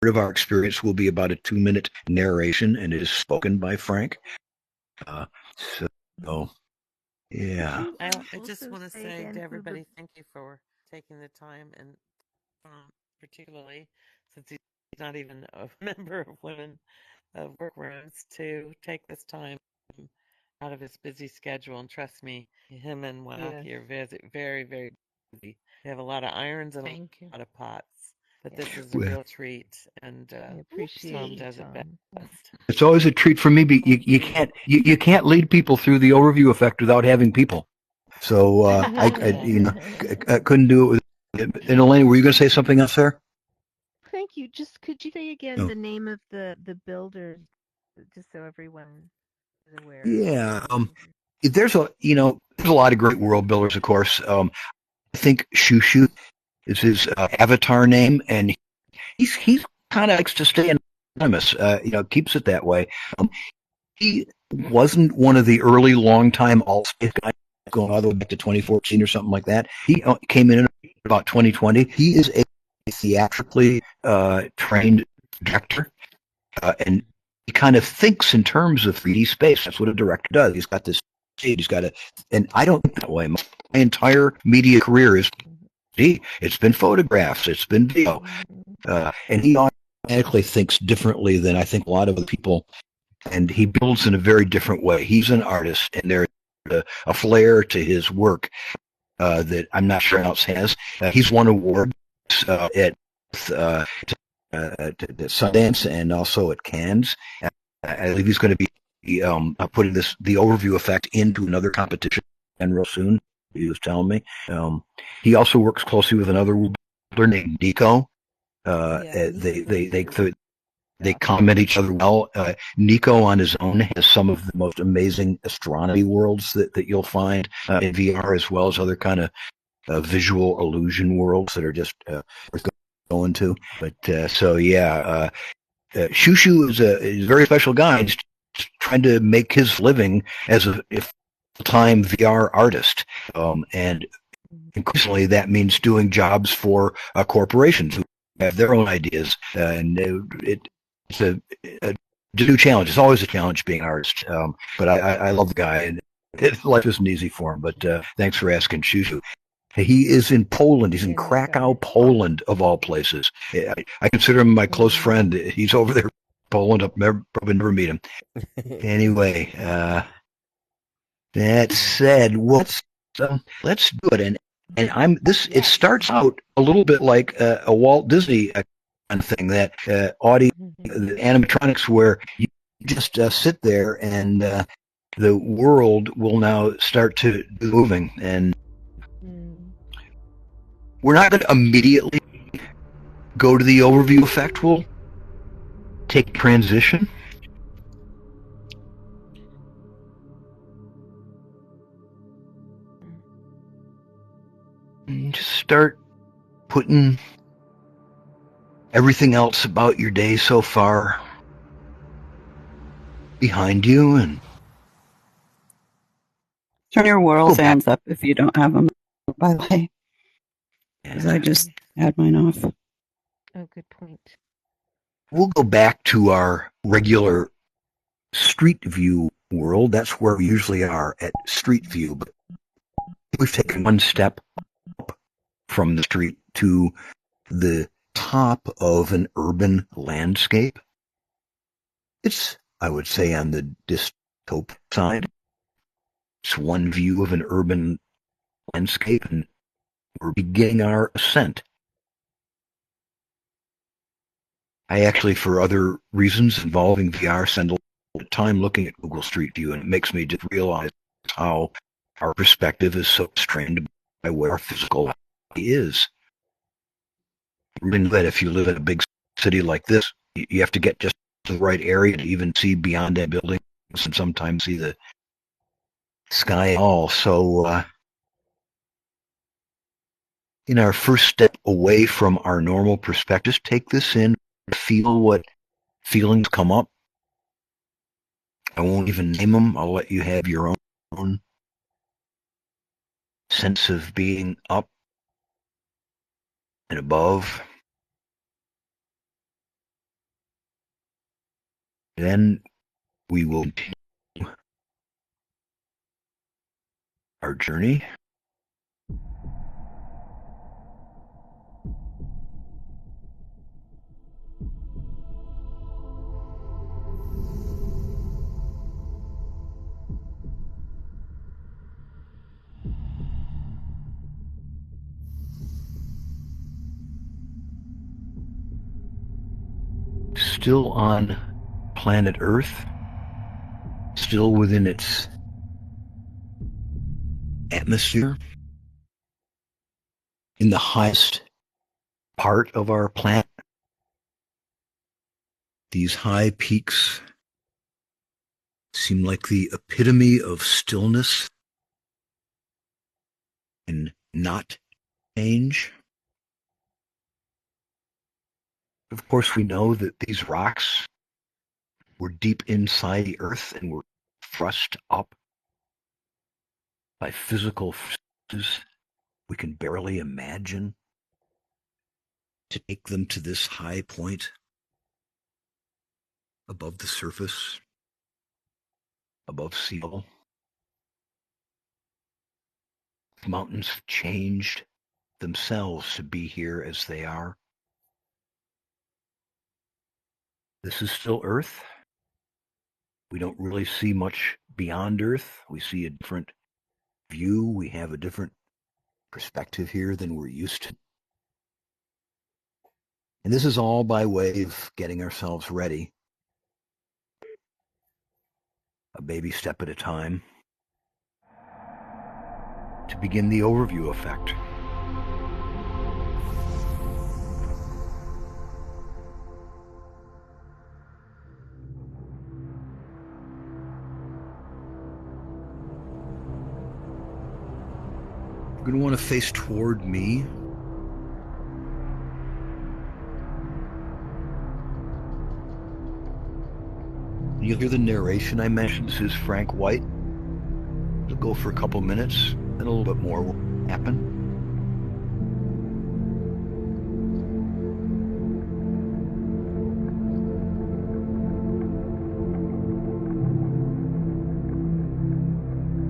of our experience will be about a 2-minute narration, and it is spoken by Frank. Uh, so, yeah. Could I, you I just also want to say say to again who the everybody, thank you for taking the time, and particularly since he's not even a member of Women of Workrooms, to take this time out of his busy schedule. And trust me, him and yes. Wacky are very, very busy. They have a lot of irons and a Thank you. lot of pots. But Yes. this is a Well, real treat, and I Tom appreciate you, does it Tom. best. it's always a treat for me. But Thank you. you can't lead people through the overview effect without having people. So I Yeah. couldn't do it with. And Elaine, were you going to say something else there? Thank you. Just could you say again No. the name of the builders, just so everyone is aware of Yeah. the builders? There's a lot of great world builders, of course. I think Shushu is his avatar name, and he's kind of likes to stay anonymous. Keeps it that way. He wasn't one of the early long-time alt-space guys going all the way back to 2014 or something like that. He came in about 2020. He is a theatrically trained director, and he kind of thinks in terms of 3D space. That's what a director does. He's got this stage. He's got a, and I don't think that way. My entire media career is it's been photographs, it's been video, and he automatically thinks differently than I think a lot of the people. And he builds in a very different way. He's an artist, and there's a flair to his work that I'm not sure else has. He's won awards at Sundance and also at Cannes. I believe he's going to be putting the overview effect into another competition real soon. He was telling me. He also works closely with another builder named Nico. Yeah, They complement each other well. Nico on his own has some of the most amazing astronomy worlds that you'll find in VR, as well as other kind of visual illusion worlds that are just worth going to. But Shushu is a very special guy. He's trying to make his living as a full-time VR artist, and increasingly that means doing jobs for corporations who have their own ideas, and it's a new challenge. It's always a challenge being an artist, but I love the guy, and life isn't easy for him. But thanks for asking, Shushu. He is in Poland. He's in And you Krakow, guys. Poland, of all places. I consider him my close friend. He's over there in Poland. I'll probably never meet him. Anyway, that said, let's do it. And I'm this. It starts out a little bit like a Walt Disney kind of thing. That audio, the animatronics, where you just sit there and the world will now start to be moving. And we're not going to immediately go to the overview effect. We'll take transition. And just start putting everything else about your day so far behind you, and Turn your world go back. sounds up if you don't have them, by the way, because I just had mine off. Oh, good point. We'll go back to our regular Street View world. That's where we usually are, at Street View. But we've taken one step up from the street to the top of an urban landscape. It's, I would say, on the dystopic side. It's one view of an urban landscape, and we're beginning our ascent. I actually, for other reasons involving VR, spend a lot of time looking at Google Street View, and it makes me just realize how our perspective is so strained by where our physical life is. That if you live in a big city like this, you have to get just to the right area to even see beyond that building, and sometimes see the sky at all. So, in our first step away from our normal perspective, just take this in, feel what feelings come up. I won't even name them. I'll let you have your own sense of being up and above. Then we will continue our journey. Still on planet Earth, still within its atmosphere, in the highest part of our planet. These high peaks seem like the epitome of stillness and not change. Of course, we know that these rocks were deep inside the earth and were thrust up by physical forces we can barely imagine to take them to this high point above the surface, above sea level. The mountains have changed themselves to be here as they are. This is still Earth. We don't really see much beyond Earth. We see a different view. We have a different perspective here than we're used to. And this is all by way of getting ourselves ready, a baby step at a time, to begin the overview effect. You're going to want to face toward me. You'll hear the narration I mentioned. This is Frank White. It'll go for a couple minutes, and a little bit more will happen.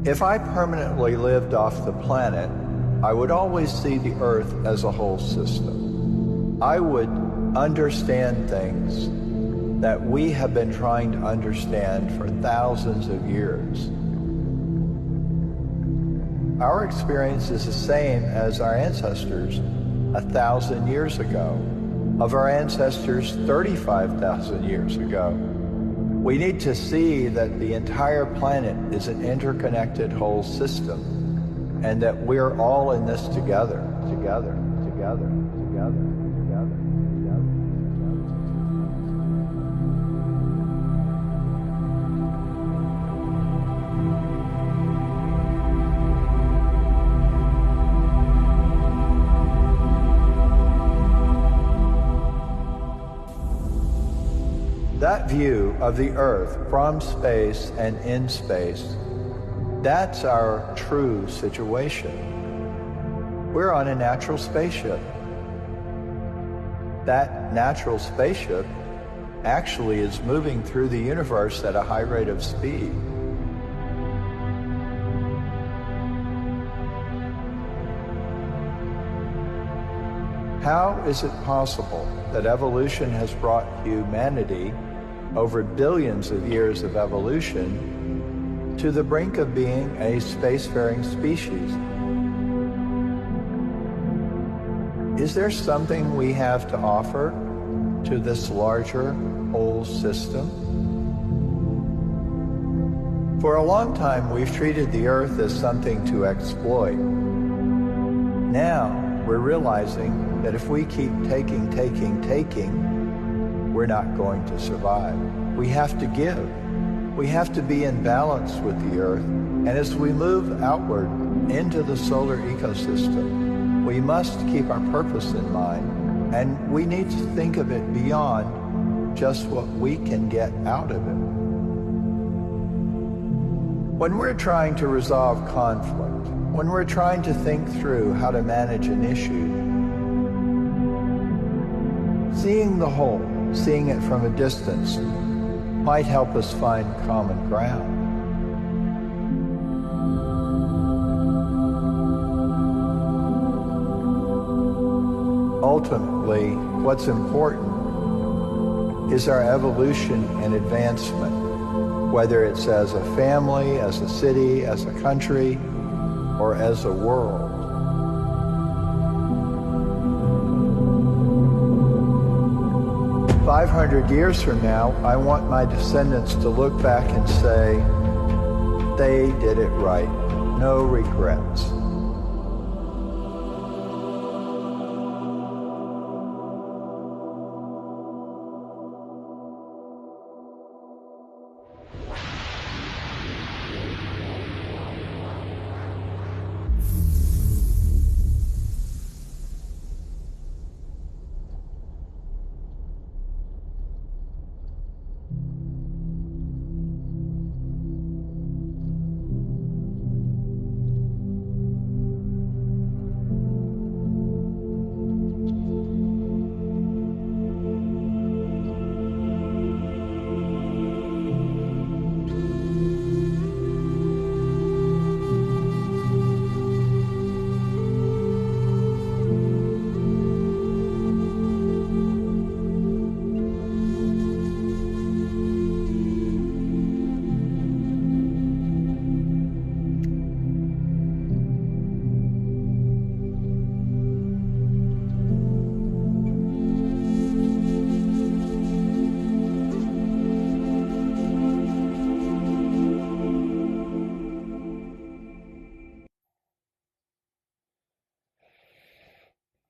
If I permanently lived off the planet, I would always see the Earth as a whole system. I would understand things that we have been trying to understand for thousands of years. Our experience is the same as our ancestors 1,000 years ago, of our ancestors 35,000 years ago. We need to see that the entire planet is an interconnected whole system, and that we're all in this together, together, together, together, together, together. That view of the Earth from space and in space, that's our true situation. We're on a natural spaceship. That natural spaceship actually is moving through the universe at a high rate of speed. How is it possible that evolution has brought humanity, over billions of years of evolution, to the brink of being a spacefaring species? Is there something we have to offer to this larger whole system? For a long time, we've treated the Earth as something to exploit. Now, we're realizing that if we keep taking, we're not going to survive. We have to give. We have to be in balance with the Earth. And as we move outward into the solar ecosystem, we must keep our purpose in mind, and we need to think of it beyond just what we can get out of it. When we're trying to resolve conflict, when we're trying to think through how to manage an issue, seeing the whole, seeing it from a distance, might help us find common ground. Ultimately, what's important is our evolution and advancement, whether it's as a family, as a city, as a country, or as a world. "500 years from now, I want my descendants to look back and say, they did it right. No regrets."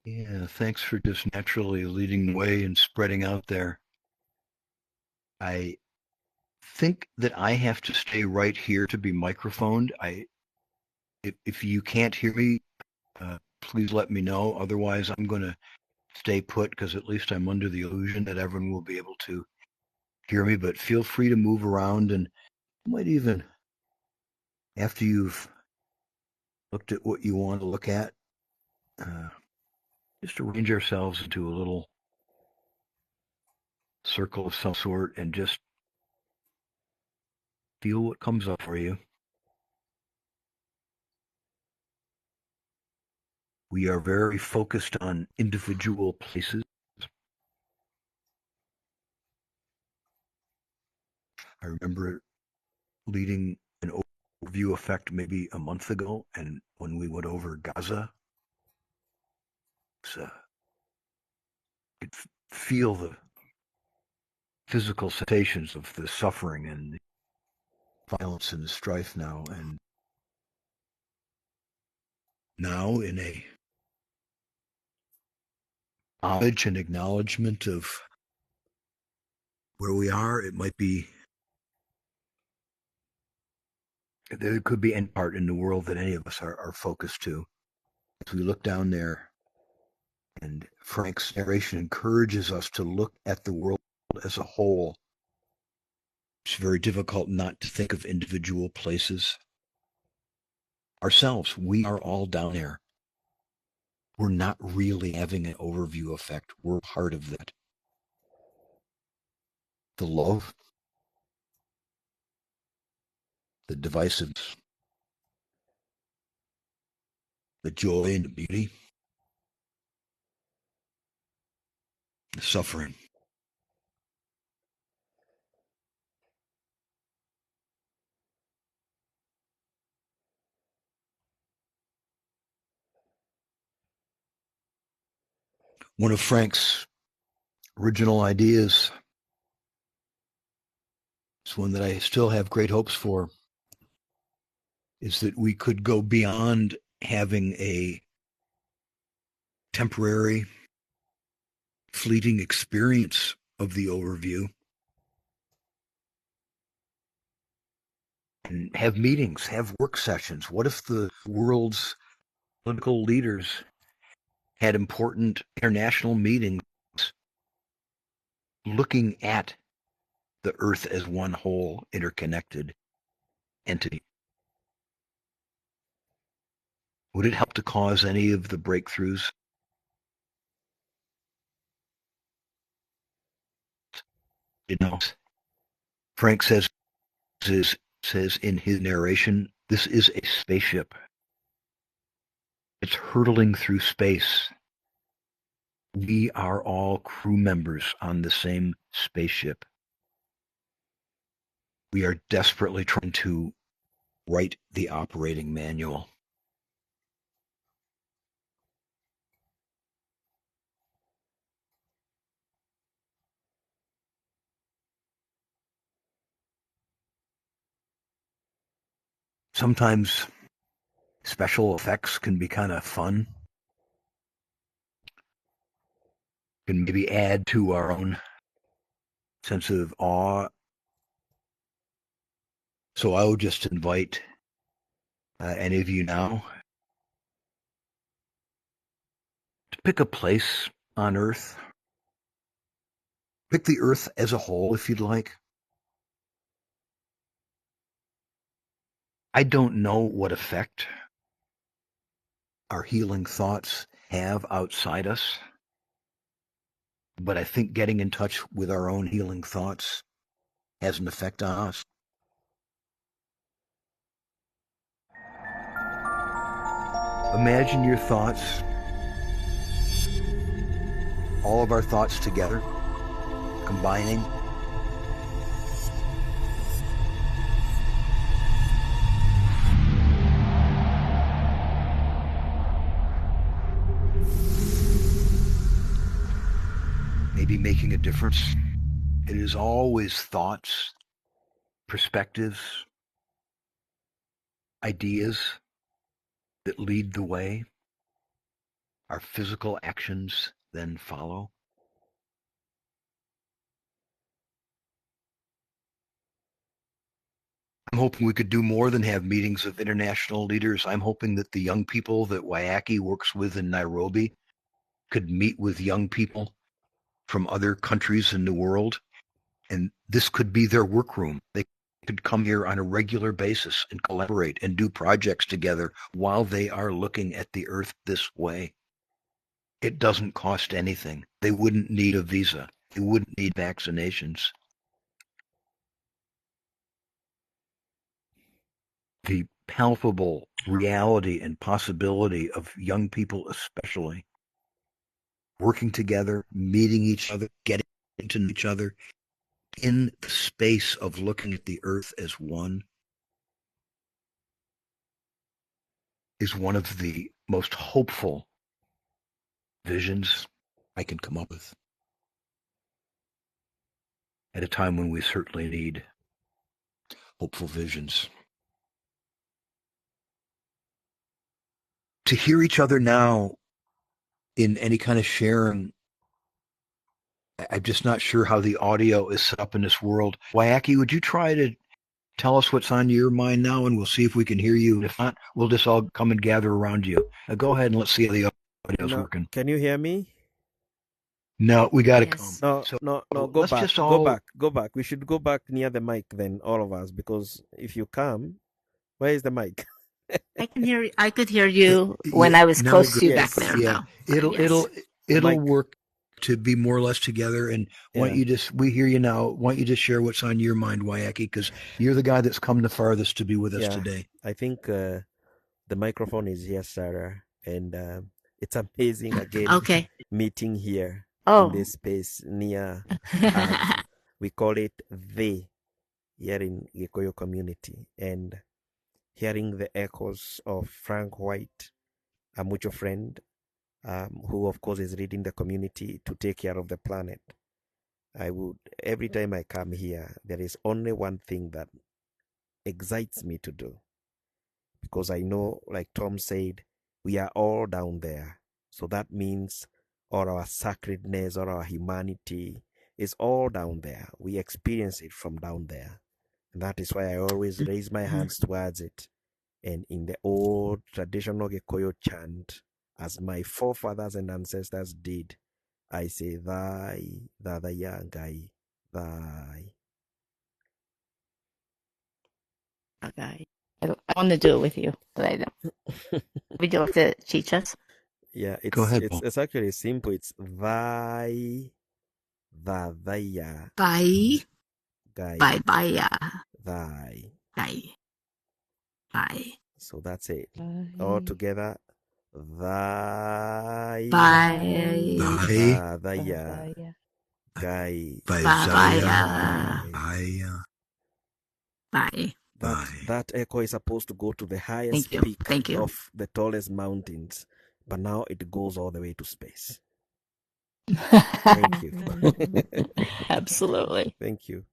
Yeah, thanks for just naturally leading the way and spreading out there. I think that I have to stay right here to be microphoned. If you can't hear me, please let me know. Otherwise, I'm going to stay put because at least I'm under the illusion that everyone will be able to hear me. But feel free to move around, and you might even, after you've looked at what you want to look at, just arrange ourselves into a little circle of some sort and just feel what comes up for you. We are very focused on individual places. I remember leading an overview effect maybe a month ago, and when we went over Gaza, I could feel the physical sensations of the suffering and the violence and the strife now. And now, in a homage and acknowledgement of where we are, it might be there could be any part in the world that any of us are focused to. As we look down there, and Frank's narration encourages us to look at the world as a whole. It's very difficult not to think of individual places. Ourselves, we are all down there. We're not really having an overview effect. We're part of that. The love, the divisiveness, the joy and the beauty, the suffering. One of Frank's original ideas is one that I still have great hopes for, is that we could go beyond having a temporary, fleeting experience of the overview and have meetings, have work sessions. What if the world's political leaders had important international meetings looking at the Earth as one whole, interconnected entity? Would it help to cause any of the breakthroughs? You know, Frank says in his narration, this is a spaceship. It's hurtling through space. We are all crew members on the same spaceship. We are desperately trying to write the operating manual. Sometimes special effects can be kind of fun. Can maybe add to our own sense of awe. So I would just invite any of you now to pick a place on Earth. Pick the Earth as a whole if you'd like. I don't know what effect our healing thoughts have outside us, but I think getting in touch with our own healing thoughts has an effect on us. Imagine your thoughts, all of our thoughts together, combining. Maybe making a difference. It is always thoughts, perspectives, ideas that lead the way. Our physical actions then follow. I'm hoping we could do more than have meetings of international leaders. I'm hoping that the young people that Wayaki works with in Nairobi could meet with young people from other countries in the world, and this could be their workroom. They could come here on a regular basis and collaborate and do projects together while they are looking at the Earth this way. It doesn't cost anything. They wouldn't need a visa. They wouldn't need vaccinations. The palpable reality and possibility of young people especially working together, meeting each other, getting to know each other in the space of looking at the Earth as one is one of the most hopeful visions I can come up with at a time when we certainly need hopeful visions. To hear each other now in any kind of sharing, I'm just not sure how the audio is set up in this world. Wayaki, would you try to tell us what's on your mind now, and we'll see if we can hear you. If not, we'll just all come and gather around you. Go ahead and let's see how the audio's working. Can you hear me? No, we got to Yes. come. No, go let's back. just all... Go back. We should go back near the mic then, all of us, because if you come, where is the mic? I can hear you. I could hear you when I was close to you back there. Yeah, though. It'll work to be more or less together. And why don't you just, we hear you now. Why don't you just share what's on your mind, Wayaki? Because you're the guy that's come the farthest to be with us today. I think the microphone is here, Sarah, and it's amazing again. Okay. Meeting here Oh. in this space near. We call it the here in Gikoyo community, and hearing the echoes of Frank White, a mutual friend, who of course is leading the community to take care of the planet. Every time I come here, there is only one thing that excites me to do, because I know, like Tom said, we are all down there. So that means all our sacredness, all our humanity is all down there. We experience it from down there. And that is why I always raise my hands towards it. And in the old traditional Gikoyo chant, as my forefathers and ancestors did, I say, Thy, Ngai, Thy. Okay. I want to do it with you, but I don't. Would you like to teach us? Yeah, Go ahead, it's actually simple. It's Thy, Thaya, Bye. Gai. Bye bye. Thy. Bye. Bye. So that's it. Bye. All together. Thy. Bye. Bye. Thaya. Gai. Bye. Bye. Bye. Bye. That echo is supposed to go to the highest Thank you. peak Thank you. of the tallest mountains, but now it goes all the way to space. Thank you. Absolutely. Thank you.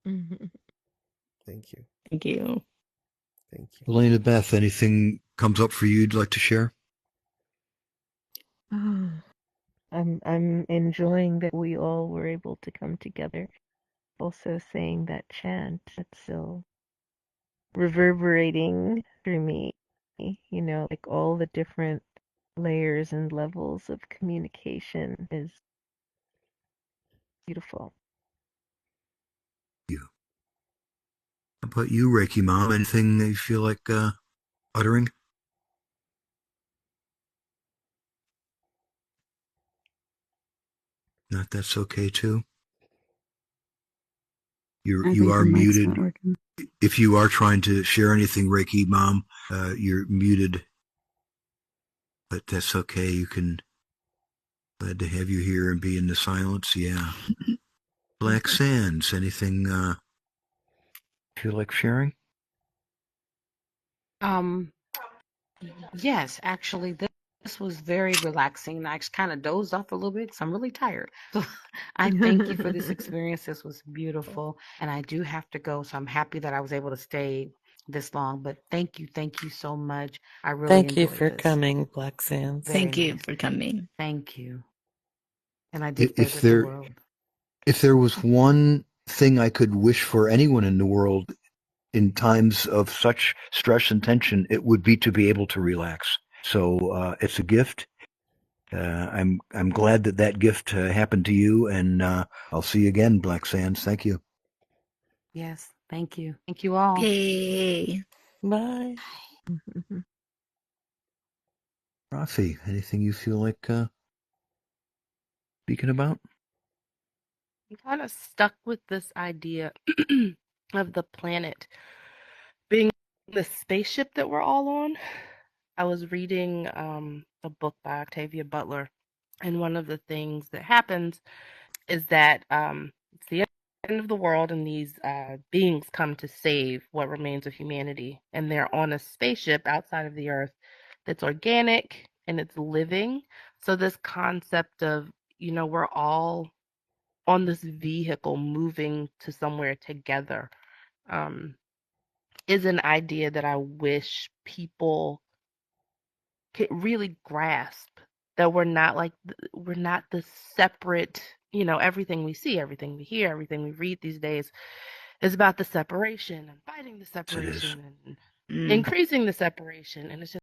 Thank you. Thank you. Thank you. Elena Beth, anything comes up for you you'd like to share? I'm enjoying that we all were able to come together. Also saying that chant, it's still reverberating through me. You know, like all the different layers and levels of communication is beautiful. You. How about you, Reiki Mom? Anything that you feel like uttering? Not that's okay too. I You think are the mic's muted. not working. If you are trying to share anything, Reiki Mom, you're muted. But that's okay. You can. Glad to have you here and be in the silence. Yeah. Black Sands. Anything feel like sharing? Yes, actually, this was very relaxing. I kind of dozed off a little bit because I'm really tired. So I thank you for this experience. This was beautiful. And I do have to go. So I'm happy that I was able to stay this long. But thank you so much. I really Thank you enjoyed for this. coming, Black Sands. Very Thank you nice. for coming. Thank you. And I did If visit the world. there was one thing I could wish for anyone in the world in times of such stress and tension, it would be to be able to relax. So it's a gift. I'm glad that gift happened to you, and I'll see you again, Black Sands. Thank you. Yes, thank you. Thank you all. Yay. Bye. Rafi, anything you feel like speaking about? I'm kind of stuck with this idea of the planet being the spaceship that we're all on. I was reading a book by Octavia Butler, and one of the things that happens is that it's the end of the world, and these beings come to save what remains of humanity, and they're on a spaceship outside of the Earth that's organic and it's living. So this concept of, we're all on this vehicle moving to somewhere together is an idea that I wish people could really grasp, that we're not the separate, everything we see, everything we hear, everything we read these days is about the separation and fighting the Yes, it is. separation and increasing the separation, and it's just